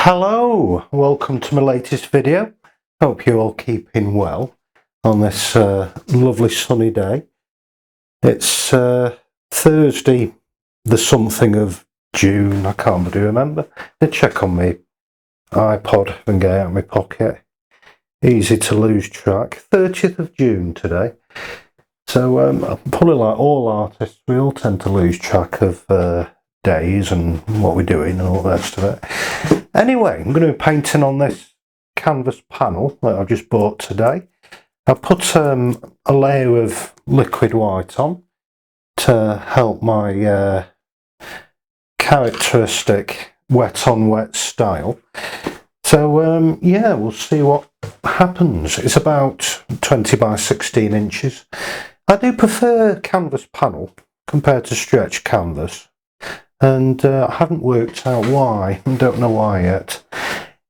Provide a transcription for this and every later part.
Hello, welcome to my latest video. Hope you're all keeping well on this lovely sunny day. It's Thursday the something of June, I can't really remember. I check on my iPod and get it out of my pocket. Easy to lose track. 30th of June today. So probably like all artists, we all tend to lose track of days and what we're doing and all the rest of it. Anyway, I'm going to be painting on this canvas panel that I just bought today. I put a layer of liquid white on to help my characteristic wet on wet style. So yeah, we'll see what happens. It's about 20 by 16 inches. I do prefer canvas panel compared to stretch canvas, and I haven't worked out why. I don't know why yet.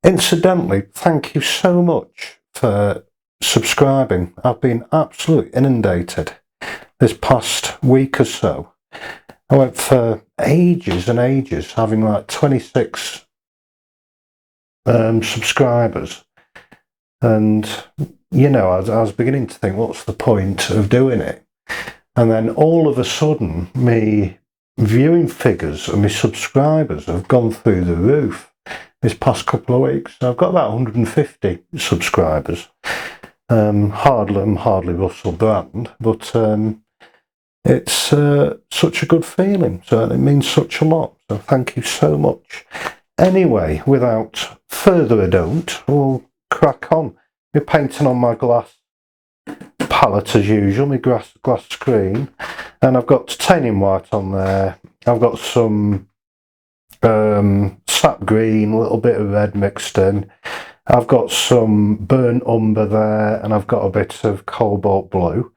Incidentally, thank you so much for subscribing. I've been absolutely inundated this past week or so. I went for ages and ages having like 26 subscribers, and you know, I was beginning to think, what's the point of doing it? And then all of a sudden, me viewing figures and my subscribers have gone through the roof this past couple of weeks. I've got about 150 subscribers. Hardly Russell Brand, but it's such a good feeling. So it means such a lot. So thank you so much. Anyway, without further ado, we'll crack on. We're painting on my glass palette as usual, my glass screen, and I've got titanium white on there. I've got some sap green, a little bit of red mixed in. I've got some burnt umber there, and I've got a bit of cobalt blue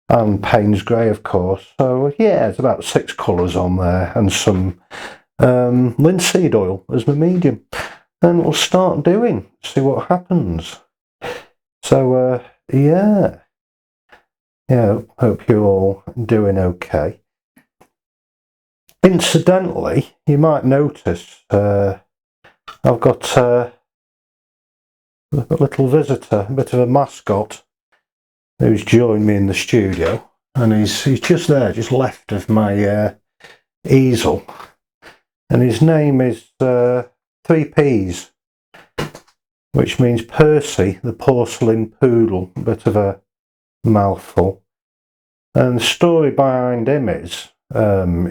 and Payne's grey, of course. So yeah, it's about 6 colours on there, and some linseed oil as my medium. And we'll start doing, see what happens. So yeah, hope you're all doing okay. Incidentally, you might notice I've got a little visitor, a bit of a mascot, who's joined me in the studio, and he's just there, just left of my easel, and his name is 3 P's, which means Percy the Porcelain Poodle. A bit of a mouthful. And the story behind him is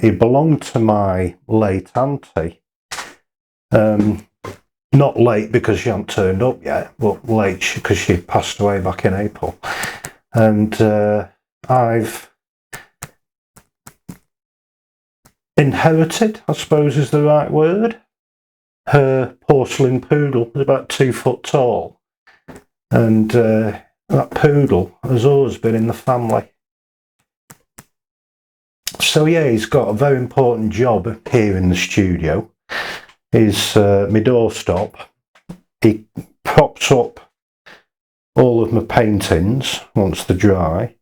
he belonged to my late auntie. Not late because she hadn't turned up yet, but late because she passed away back in April. And I've inherited, I suppose is the right word, her porcelain poodle. Is about 2 foot tall, and that poodle has always been in the family. So yeah, he's got a very important job here in the studio. He's my doorstop. He props up all of my paintings once they're dry,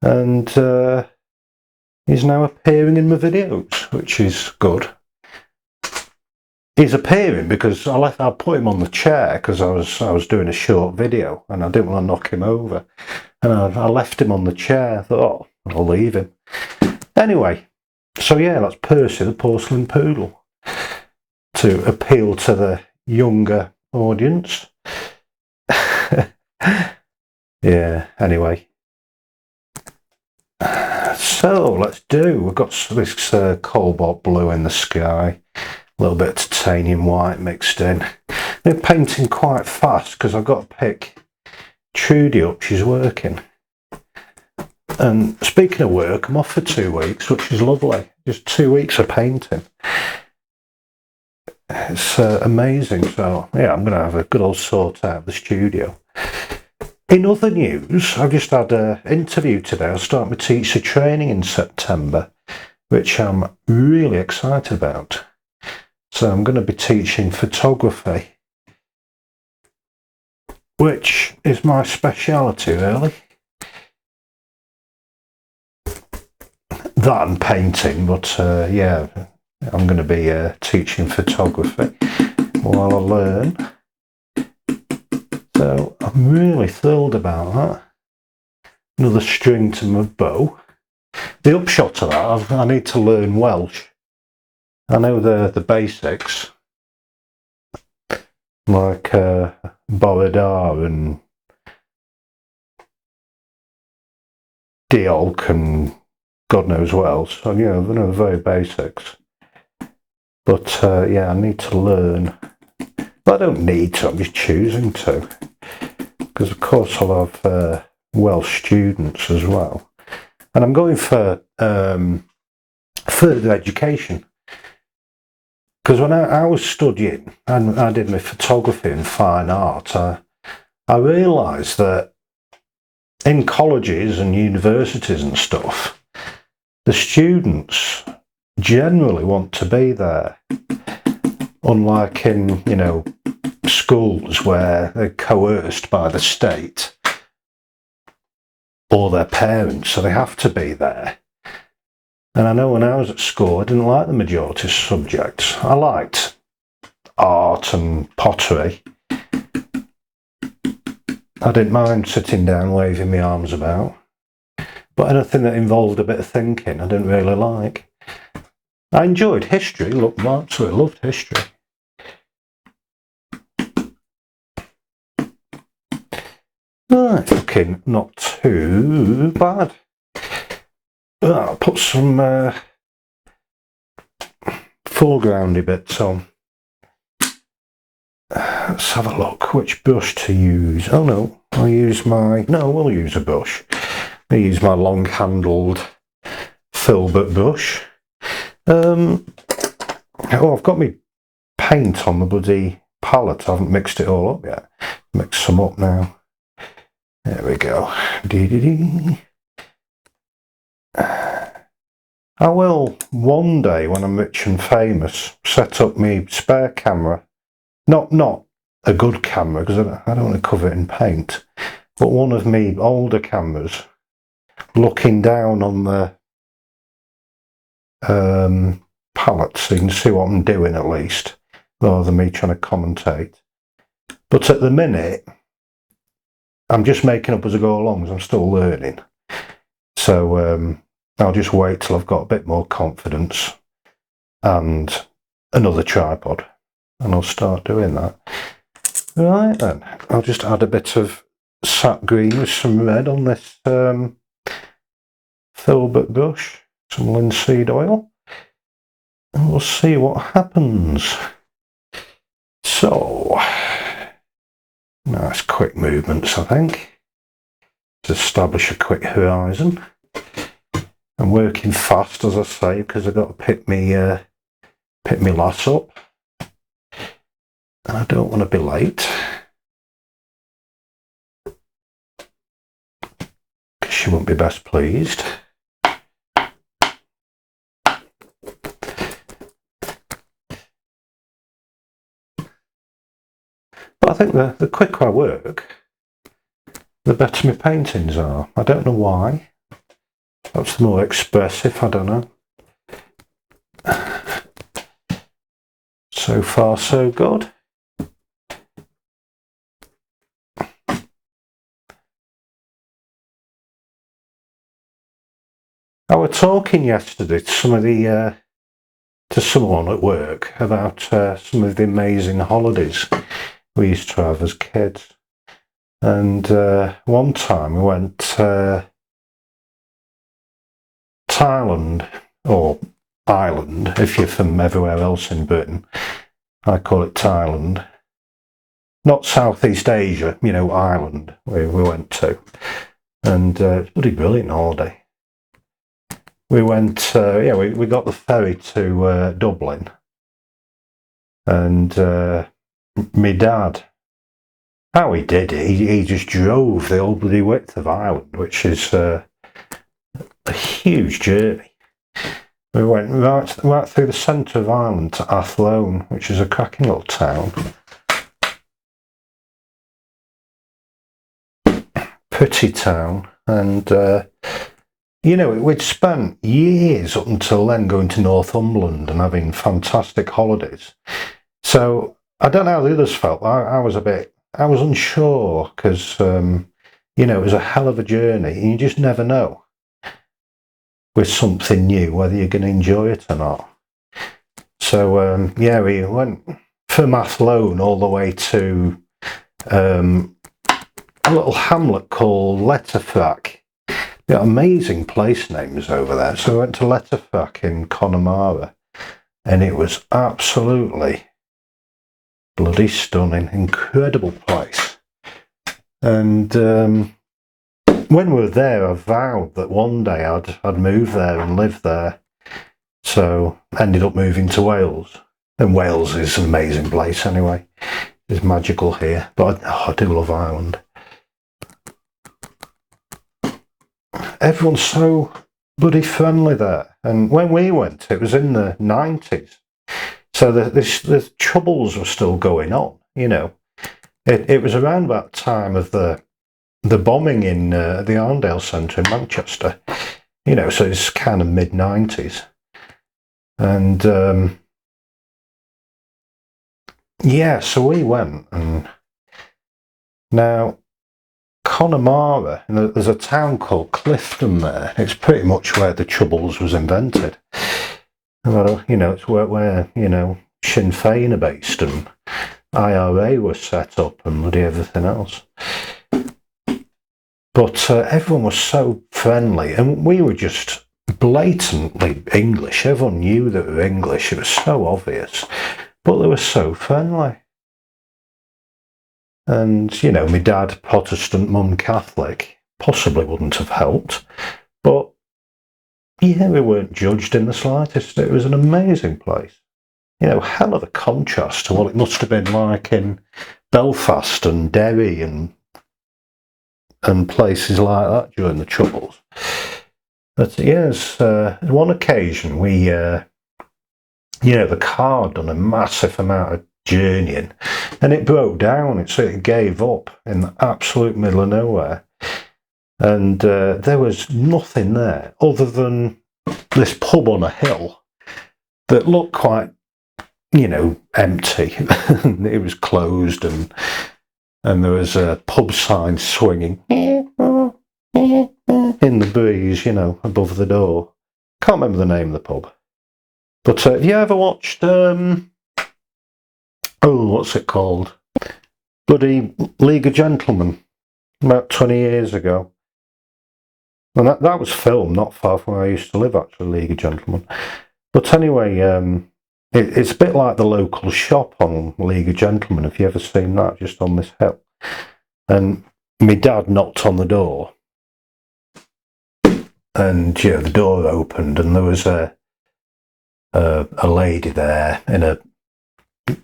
and he's now appearing in my videos, which is good. He's appearing because I put him on the chair because I was doing a short video and I didn't want to knock him over, and I left him on the chair. I thought, oh, I'll leave him. Anyway, so yeah, that's Percy the Porcelain Poodle, to appeal to the younger audience. Yeah, anyway. So let's do. We've got this cobalt blue in the sky. A little bit of titanium white mixed in. They're painting quite fast because I've got to pick Trudy up. She's working. And speaking of work, I'm off for 2 weeks, which is lovely. Just 2 weeks of painting. It's amazing. So yeah, I'm going to have a good old sort out of the studio. In other news, I've just had an interview today. I'll start my teacher training in September, which I'm really excited about. So I'm going to be teaching photography, which is my speciality, really. That and painting, but yeah, I'm going to be teaching photography. while I learn. So I'm really thrilled about that. Another string to my bow. The upshot of that, I need to learn Welsh. I know the basics, like Borodar and Diolch and God knows what else. So, you know, I know the very basics. But yeah, I need to learn. But I don't need to, I'm just choosing to. Because of course I'll have Welsh students as well. And I'm going for further education. Because when I was studying, and I did my photography and fine art, I realised that in colleges and universities and stuff, the students generally want to be there. Unlike in, you know, schools where they're coerced by the state or their parents, so they have to be there. And I know when I was at school, I didn't like the majority of subjects. I liked art and pottery. I didn't mind sitting down, waving my arms about. But anything that involved a bit of thinking, I didn't really like. I enjoyed history. Look, I absolutely loved history. Right, looking not too bad. I'll put some foregroundy bits on. Let's have a look. Which brush to use? Oh no, I'll use my... No, we'll use a brush. I'll use my long-handled filbert brush. Oh, I've got my paint on the bloody palette. I haven't mixed it all up yet. Mix some up now. There we go. Dee-dee-dee. I will one day, when I'm rich and famous, set up my spare camera. Not a good camera, because I don't want to cover it in paint, but one of me older cameras, looking down on the palette, so you can see what I'm doing at least, rather than me trying to commentate. But at the minute, I'm just making up as I go along, as I'm still learning. So I'll just wait till I've got a bit more confidence and another tripod, and I'll start doing that. Right then, I'll just add a bit of sap green with some red on this filbert brush, some linseed oil, and we'll see what happens. So, nice quick movements, I think, to establish a quick horizon. I'm working fast, as I say, because I've got to pick me lass up, and I don't want to be late, because she won't be best pleased. But I think the quicker I work, the better my paintings are. I don't know why. Perhaps the more expressive, I don't know. So far, so good. I was talking yesterday to someone at work about some of the amazing holidays we used to have as kids. And one time we went Thailand, or Ireland, if you're from everywhere else in Britain. I call it Thailand. Not Southeast Asia, you know, Ireland, we went to. And it's a bloody brilliant holiday. We went, we got the ferry to Dublin. And my dad, how he did it, he just drove the whole bloody width of Ireland, which is a huge journey. We went right through the centre of Ireland to Athlone, which is a cracking little town. Pretty town. And, you know, we'd spent years up until then going to Northumberland and having fantastic holidays. So I don't know how the others felt. I was unsure because, you know, it was a hell of a journey and you just never know with something new whether you're going to enjoy it or not. So, yeah, we went from Athlone all the way to a little hamlet called Letterfrack. Got amazing place names over there. So we went to Letterfrack in Connemara, and it was absolutely bloody stunning, incredible place. And when we were there, I vowed that one day I'd move there and live there. So ended up moving to Wales, and Wales is an amazing place anyway. It's magical here, but I do love Ireland. Everyone's so bloody friendly there, and when we went, it was in the 90s, so the troubles were still going on. You know, it was around that time of the bombing in the Arndale Centre in Manchester. You know, so it's kind of mid-90s. And yeah, so we went, and now Connemara, there's a town called Clifton there. It's pretty much where the Troubles was invented. Well, you know, it's where you know, Sinn Féin are based, and IRA was set up, and bloody everything else. But everyone was so friendly, and we were just blatantly English. Everyone knew that we were English. It was so obvious, but they were so friendly. And, you know, my dad, Protestant, mum, Catholic, possibly wouldn't have helped. But, yeah, we weren't judged in the slightest. It was an amazing place. You know, hell of a contrast to what it must have been like in Belfast and Derry and places like that during the Troubles. But, yes, on one occasion we, you know, the car had done a massive amount of journeying, and it broke down. So it gave up in the absolute middle of nowhere, and there was nothing there other than this pub on a hill that looked quite, you know, empty. It was closed, and there was a pub sign swinging in the breeze, you know, above the door. Can't remember the name of the pub. But have you ever watched what's it called? Bloody League of Gentlemen, about 20 years ago. And that was filmed not far from where I used to live, actually, League of Gentlemen. But anyway, it's a bit like the local shop on League of Gentlemen, if you ever seen that, just on this hill. And my dad knocked on the door, and, you know, the door opened, and there was a lady there in a,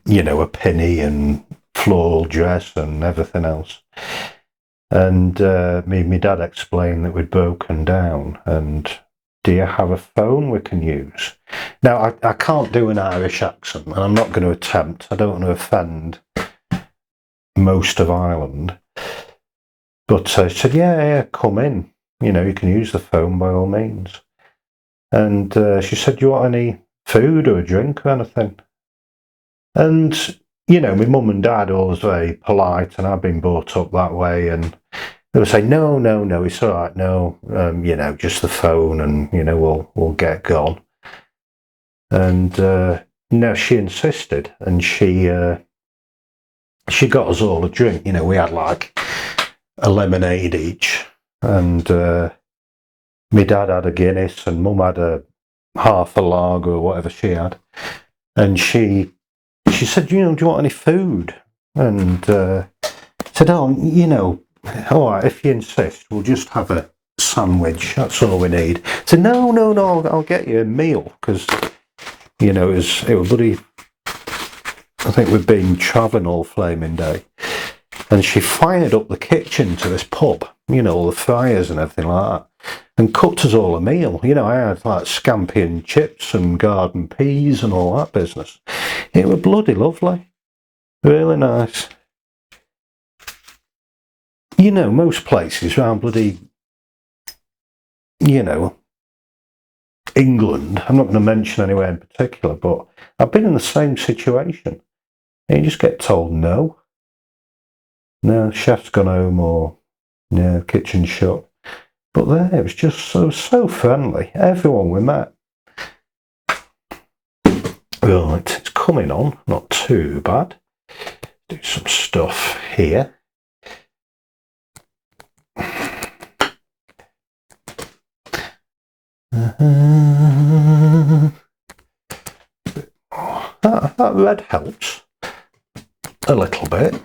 you know, a pinny and floral dress and everything else. And my dad explained that we'd broken down, and do you have a phone we can use? Now, I can't do an Irish accent, and I'm not going to attempt. I don't want to offend most of Ireland. But I said, yeah, come in. You know, you can use the phone by all means. And she said, do you want any food or a drink or anything? And, you know, my mum and dad are always very polite, and I've been brought up that way, and they would say, no, it's all right, no, you know, just the phone, and, you know, we'll get gone. And no, she insisted, and she got us all a drink. You know, we had like a lemonade each, and my dad had a Guinness, and mum had a half a lager or whatever she had, and she said, you know, do you want any food? And said, oh, you know, all right, if you insist, we'll just have a sandwich. That's all we need. I said, no, I'll get you a meal, because, you know, it was bloody. I think we've been travelling all flaming day, and she fired up the kitchen to this pub, you know, all the fryers and everything like that, and cooked us all a meal. You know, I had like scampi and chips and garden peas and all that business. It was bloody lovely, really nice. You know, most places around bloody, you know, England, I'm not going to mention anywhere in particular, but I've been in the same situation. and you just get told no. No, chef's gone home, or no, kitchen's shut. But there, it was just so friendly. Everyone we met. Right, it's coming on, not too bad. Do some stuff here. That red helps a little bit.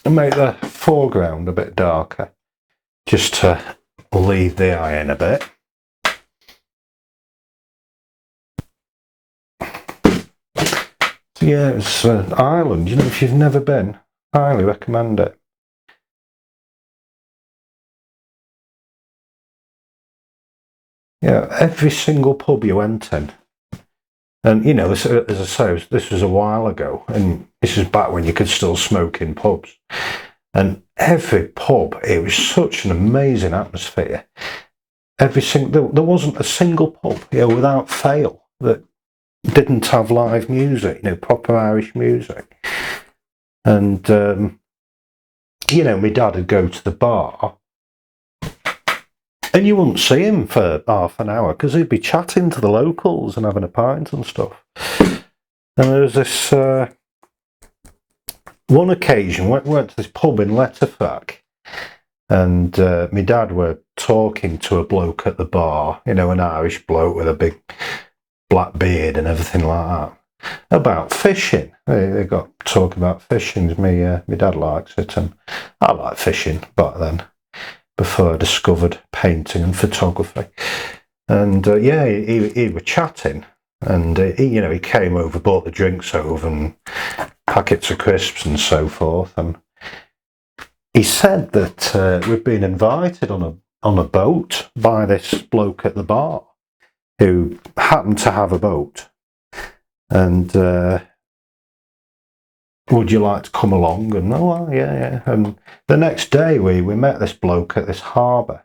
And make the foreground a bit darker, just to leave the eye in a bit. So yeah, it's Ireland. You know, if you've never been, highly recommend it. Yeah, every single pub you went in, and you know, as I say, this was a while ago, and this is back when you could still smoke in pubs. And every pub, it was such an amazing atmosphere. There wasn't a single pub, you know, without fail, that didn't have live music, you know, proper Irish music. And you know, my dad would go to the bar, and you wouldn't see him for half an hour because he'd be chatting to the locals and having a pint and stuff. And there was this one occasion, went to this pub in Letterfack, and my dad were talking to a bloke at the bar, you know, an Irish bloke with a big black beard and everything like that, about fishing. They got talking about fishing. My dad likes it, and I like fishing back then, before I discovered painting and photography. And yeah, he were chatting, and he came over, bought the drinks over, and packets of crisps and so forth. And he said that we'd been invited on a boat by this bloke at the bar, who happened to have a boat, and would you like to come along? And oh, yeah. And the next day we met this bloke at this harbour,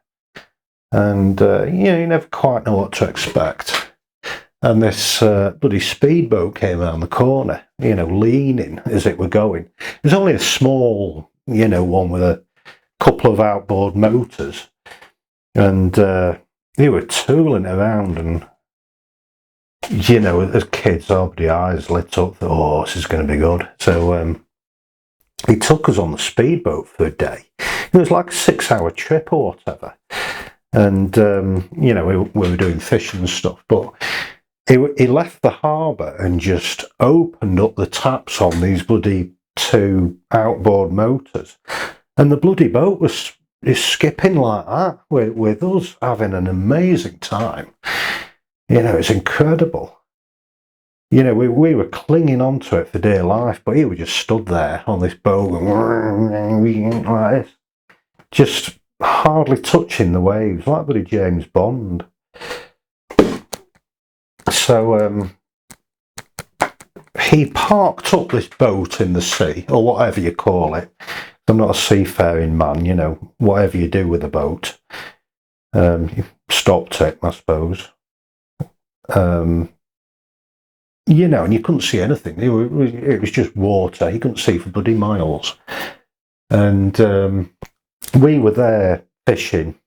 and you never quite know what to expect. And this bloody speedboat came around the corner, you know, leaning as it were going. It was only a small, you know, one with a couple of outboard motors, and they were tooling around, and you know, as kids, our eyes lit up. Oh, this is going to be good. So he took us on the speedboat for a day. It was like a 6-hour trip or whatever, and you know, we were doing fishing and stuff, but he left the harbour and just opened up the taps on these bloody 2 outboard motors, and the bloody boat is skipping like that with us having an amazing time. You know, it's incredible. You know, we were clinging onto it for dear life, but he was just stood there on this boat like this, just hardly touching the waves, like bloody James Bond. So he parked up this boat in the sea, or whatever you call it. I'm not a seafaring man, you know, whatever you do with a boat. You stopped it, I suppose. You know, and you couldn't see anything. It was just water. You couldn't see for bloody miles. And we were there fishing,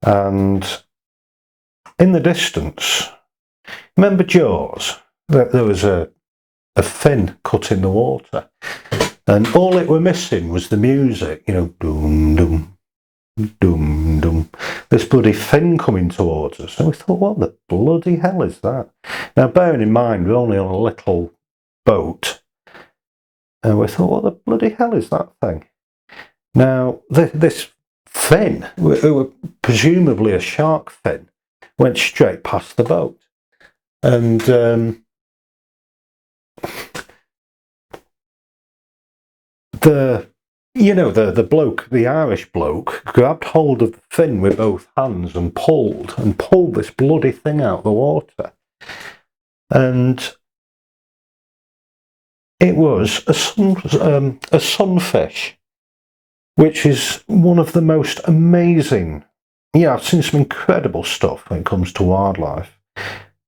and in the distance, remember Jaws? There was a fin cut in the water, and all it were missing was the music. You know, doom doom. Doom, doom. This bloody fin coming towards us. And we thought, what the bloody hell is that? Now, bearing in mind, we're only on a little boat. And we thought, what the bloody hell is that thing? Now, this fin, presumably a shark fin, went straight past the boat. And the bloke, the Irish bloke, grabbed hold of the fin with both hands and pulled this bloody thing out of the water. And it was a sunfish, which is one of the most amazing. Yeah, I've seen some incredible stuff when it comes to wildlife.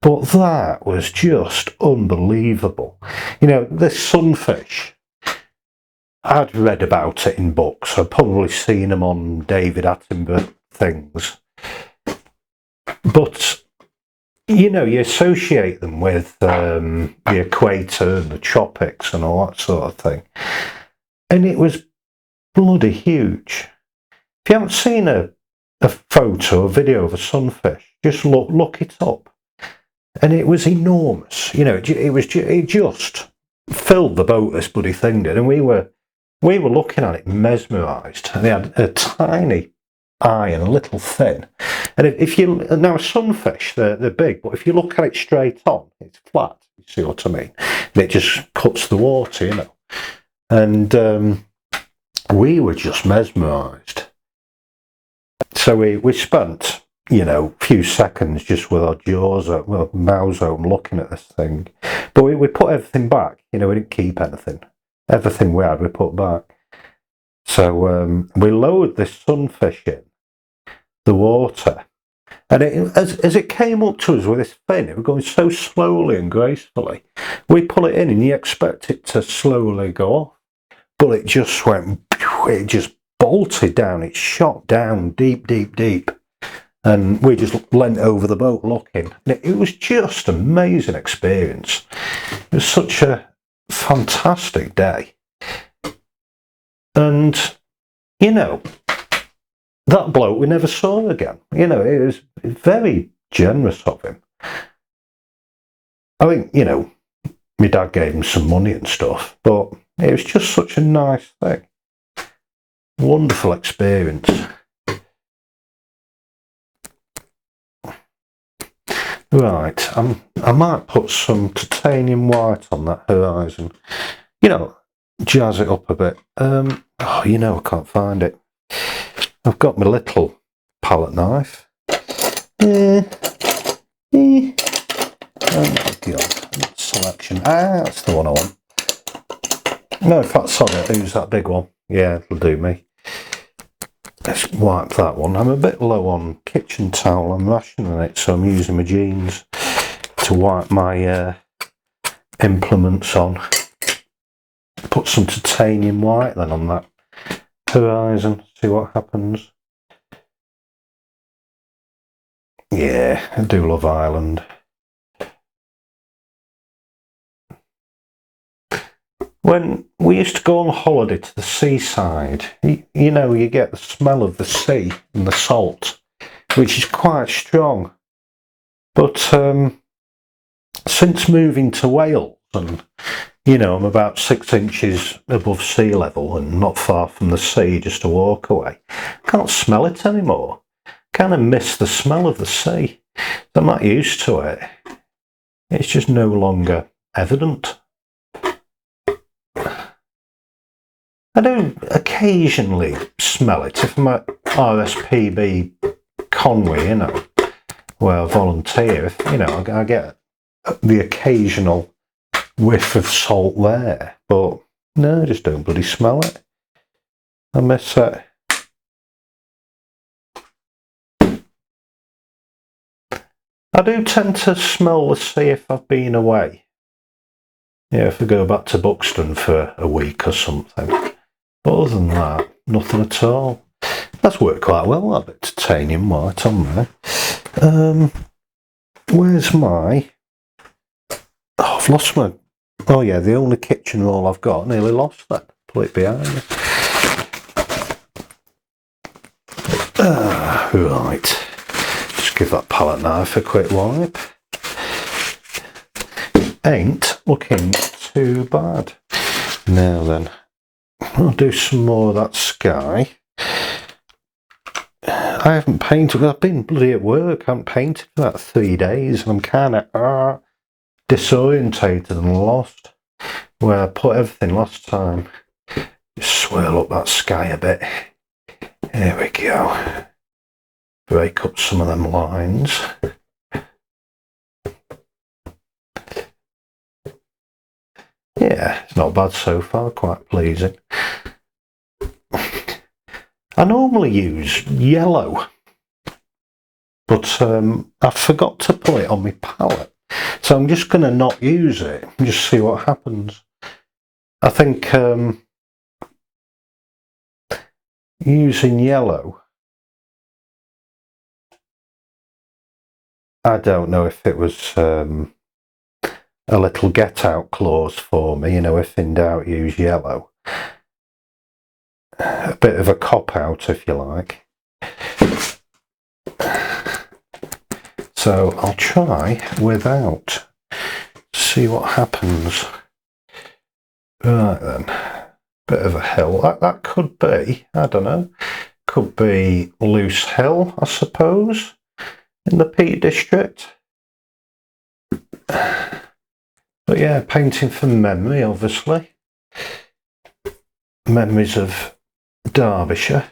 But that was just unbelievable. You know, this sunfish, I'd read about it in books. I'd probably seen them on David Attenborough things. But, you know, you associate them with the equator and the tropics and all that sort of thing. And it was bloody huge. If you haven't seen a photo or video of a sunfish, just look it up. And it was enormous. You know, it just filled the boat, this bloody thing did. And we were looking at it mesmerised. And they had a tiny eye and a little fin. And if you now, sunfish, they're big, but if you look at it straight on, it's flat. You see what I mean? And it just cuts the water, you know. And we were just mesmerised. So we spent, you know, a few seconds just with our jaws, mouths open, looking at this thing. But we put everything back. You know, we didn't keep anything. Everything we had, we put back. So we lowered this sunfish in the water. And as it came up to us with this fin, it was going so slowly and gracefully. We pull it in and you expect it to slowly go off. But it just went, it just bolted down. It shot down deep, deep, deep. And we just leant over the boat looking. It was just an amazing experience. It was such a fantastic day. And, you know, that bloke we never saw again. You know, it was very generous of him. I think, you know, my dad gave him some money and stuff, but it was just such a nice thing. Wonderful experience. Right, I might put some titanium white on that horizon. You know, jazz it up a bit. Oh, you know, I can't find it. I've got my little palette knife. Oh my God, selection. That's the one I want. No, in fact, sorry, I'll use that big one. Yeah, it'll do me. Let's wipe that one. I'm a bit low on kitchen towel. I'm rationing it, so I'm using my jeans to wipe my implements on. Put some titanium white then on that horizon, see what happens. Yeah, I do love Ireland. When we used to go on holiday to the seaside, you know, you get the smell of the sea and the salt, which is quite strong. But since moving to Wales, and, you know, I'm about 6 inches above sea level and not far from the sea, just a walk away, I can't smell it anymore. Kind of miss the smell of the sea. I'm not used to it. It's just no longer evident. I do occasionally smell it if I'm at RSPB Conwy, you know, where I volunteer. If, you know, I get the occasional whiff of salt there, but no, I just don't bloody smell it. I miss it. I do tend to smell the sea if I've been away. Yeah, if I go back to Buxton for a week or something. But other than that, nothing at all. That's worked quite well, that bit of titanium white on there. Where's my... Oh, I've lost my... Oh yeah, the only kitchen roll I've got, nearly lost that. Put it behind me. Right. Just give that palette knife a quick wipe. Ain't looking too bad. Now then, I'll do some more of that sky. I haven't painted, I've been bloody at work, I haven't painted for about 3 days, and I'm kind of disorientated and lost where I put everything last time. Just swirl up that sky a bit. There we go. Break up some of them lines. Yeah, it's not bad so far, quite pleasing. I normally use yellow, but I forgot to put it on my palette. So I'm just going to not use it and just see what happens. I think using yellow, I don't know if it was a little get out clause for me, you know, if in doubt use yellow. A bit of a cop out, if you like. So I'll try without, see what happens. Right then, bit of a hill. That could be, I don't know, could be loose hill, I suppose, in the Peak District. But yeah, painting from memory, obviously. Memories of Derbyshire.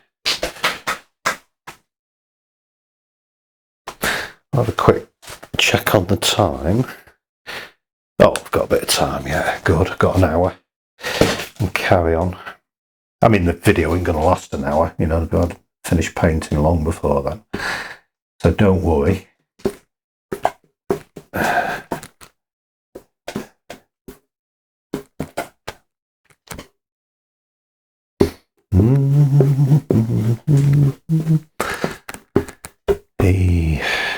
I'll have a quick check on the time. Oh, I've got a bit of time, yeah, good, I've got an hour. And carry on. I mean, the video ain't going to last an hour, you know, I've finished painting long before then. So don't worry.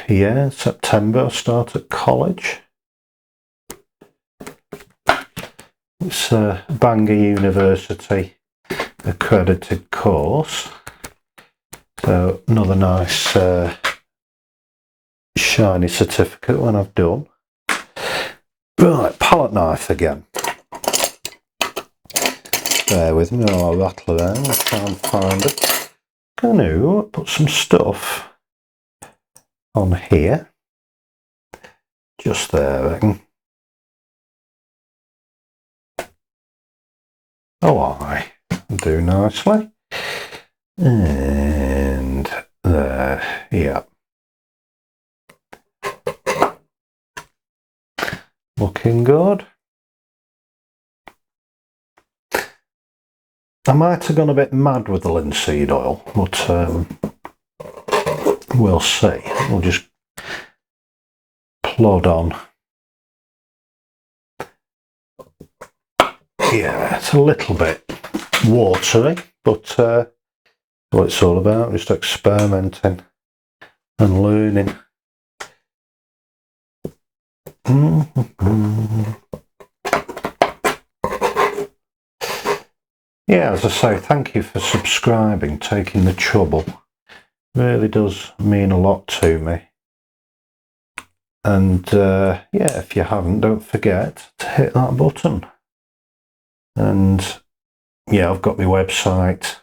Yeah, September I start at college. It's a Bangor University accredited course. So another nice shiny certificate when I've done. Right, palette knife again. Bear with me, I'll rattle around and try and find it. Gonna put some stuff on here. Just there, I reckon. Oh, I do nicely. And there, yeah. Looking good. I might have gone a bit mad with the linseed oil, but we'll see. We'll just plod on. Yeah, it's a little bit watery, but what it's all about, just experimenting and learning. Yeah, as I say, thank you for subscribing, taking the trouble. Really does mean a lot to me. And yeah, if you haven't, don't forget to hit that button. And yeah, I've got my website,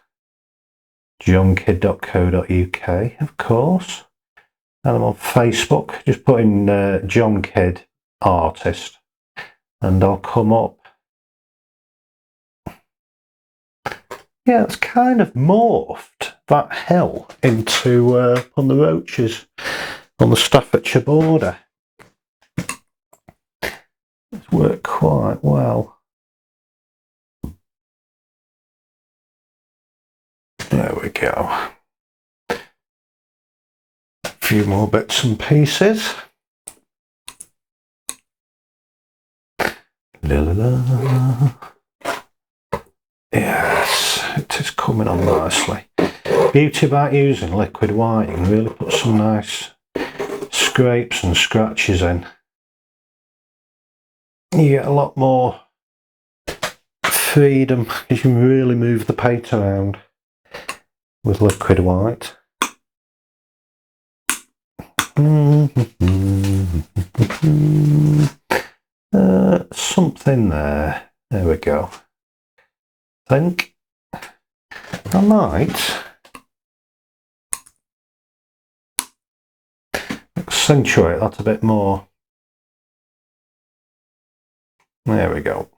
jonkid.co.uk, of course. And I'm on Facebook. Just put in Jon Kidd artist and I'll come up. Yeah, it's kind of morphed that hill into on the roaches on the Staffordshire border. It's worked quite well. There we go. A few more bits and pieces. La la la. Yes, it is coming on nicely. Beauty about using liquid white, you can really put some nice scrapes and scratches in. You get a lot more freedom because you can really move the paint around with liquid white. Something there. There we go. I think I might accentuate that a bit more. There we go.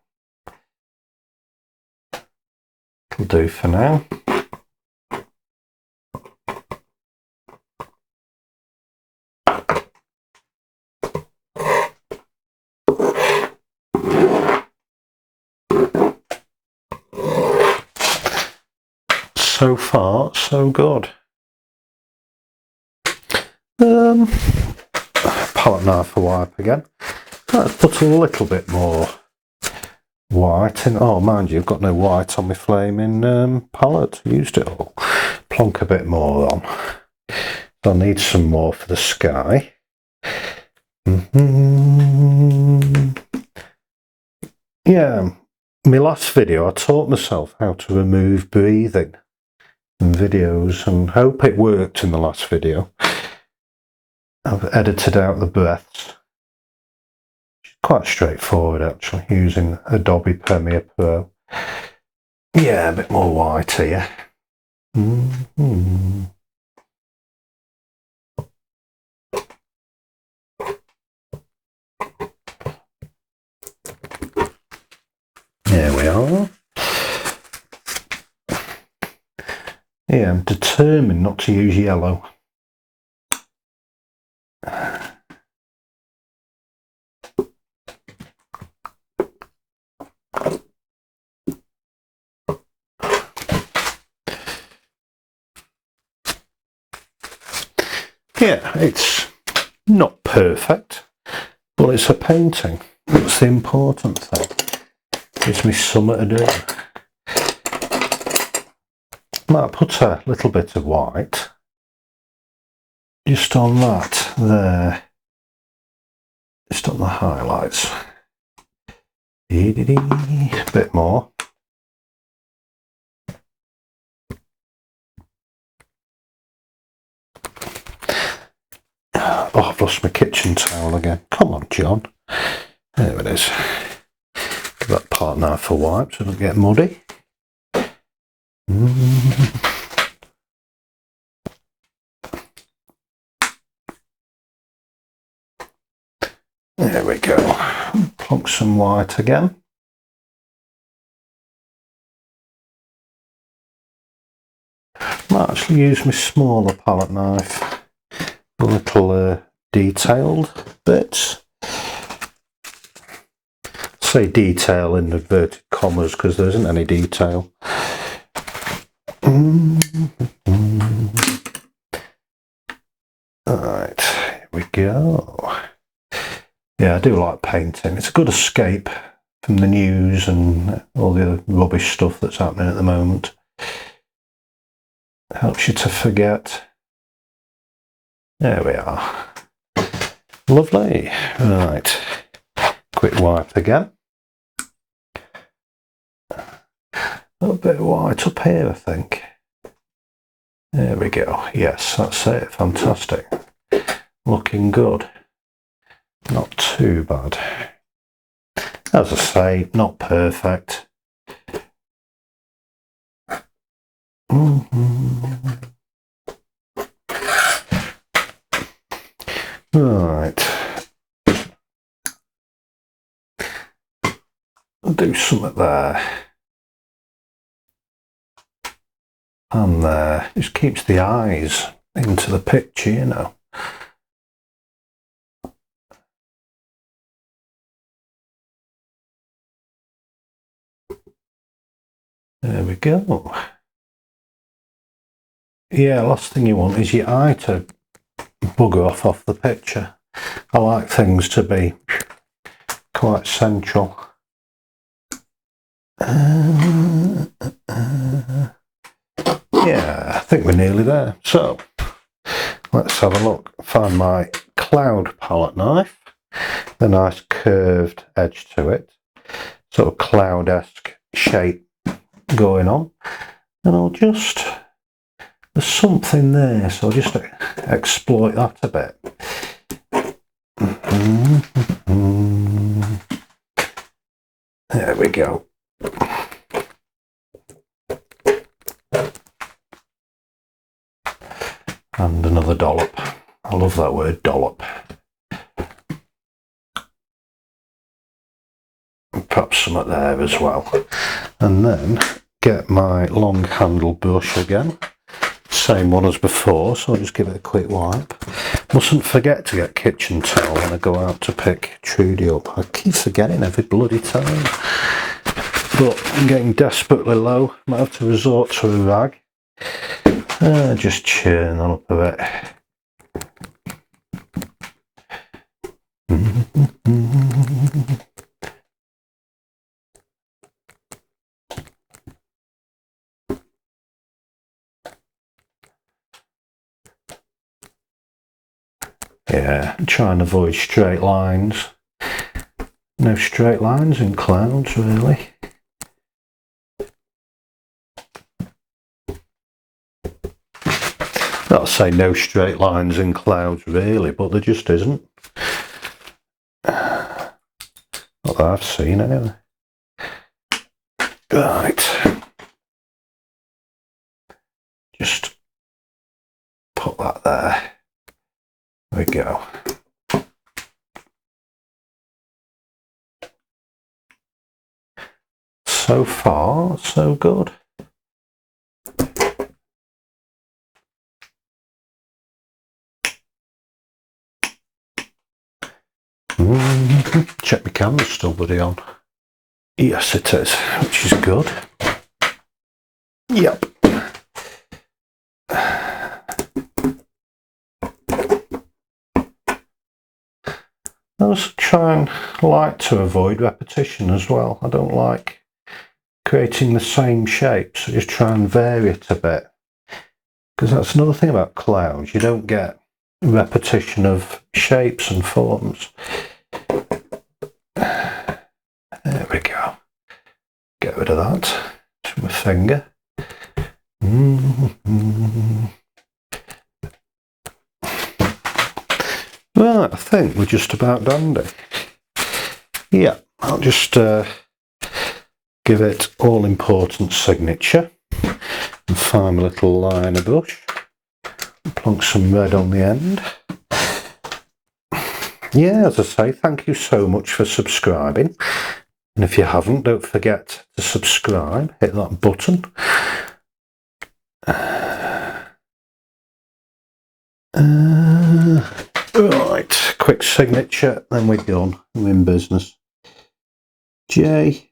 It'll do for now. So far, so good. Palette knife for wipe again. Let's put a little bit more white in. Oh, mind you, I've got no white on my flaming palette. Used it all. Plonk a bit more on. So I need some more for the sky. Yeah, my last video I taught myself how to remove breathing in videos, and hope it worked in the last video. I've edited out the breaths. It's quite straightforward actually, using Adobe Premiere Pro. Yeah, a bit more white here. There we are. Yeah, I'm determined not to use yellow. Yeah, it's not perfect, but it's a painting. That's the important thing. Gives me something to do. Might put a little bit of white just on that there, just on the highlights. A bit more. Oh, I've lost my kitchen towel again. Come on, John. There it is. Give that part knife a wipe so it doesn't get muddy. There we go. Plonk some white again. Might actually use my smaller palette knife. A little detailed bits. Say detail in inverted commas because there isn't any detail. Alright, here we go. Yeah, I do like painting. It's a good escape from the news and all the other rubbish stuff that's happening at the moment. Helps you to forget. There we are. Lovely. Right. Quick wipe again. A little bit of white up here, I think. There we go. Yes, that's it. Fantastic. Looking good. Not too bad. As I say, not perfect. Right. I'll do something there. And there. Just keeps the eyes into the picture, you know. There we go. Yeah, last thing you want is your eye to bugger off the picture. I like things to be quite central. Yeah, I think we're nearly there. So, let's have a look. Find my cloud palette knife. A nice curved edge to it. Sort of cloud-esque shape going on. And I'll just... There's something there, so I'll just exploit that a bit. There we go. And another dollop. I love that word, dollop. And perhaps some up there as well. And then get my long handle brush again. Same one as before, so I'll just give it a quick wipe. Mustn't forget to get kitchen towel when I go out to pick Trudy up. I keep forgetting every bloody time. But I'm getting desperately low. Might have to resort to a rag. Just churn that up a bit. Yeah, try and avoid straight lines. No straight lines in clouds, really. Not to say no straight lines in clouds, really, but there just isn't. Not that I've seen, anyway. Right. Just put that there. There we go. So far, so good. Check my camera's still bloody on. Yes, it is, which is good. Yep. I also like to avoid repetition as well. I don't like creating the same shape, so just try and vary it a bit. Because that's another thing about clouds, you don't get repetition of shapes and forms. There we go. Get rid of that with my finger. Right, I think we're just about dandy. Yeah, I'll just give it all important signature and find my little liner brush and plonk some red on the end. Yeah, as I say, thank you so much for subscribing, and if you haven't, don't forget to subscribe, hit that button. Right, quick signature, then we're done. We're in business. J.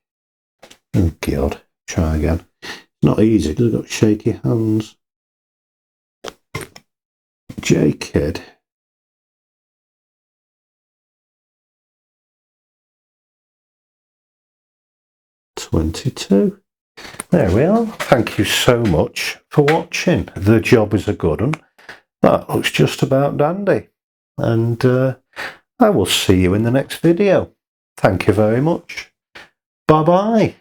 Oh God, try again. It's not easy because I've got shaky hands. J. Kidd. $22. There we are. Thank you so much for watching. The job is a good one. That looks just about dandy. And I will see you in the next video. Thank you very much. Bye-bye.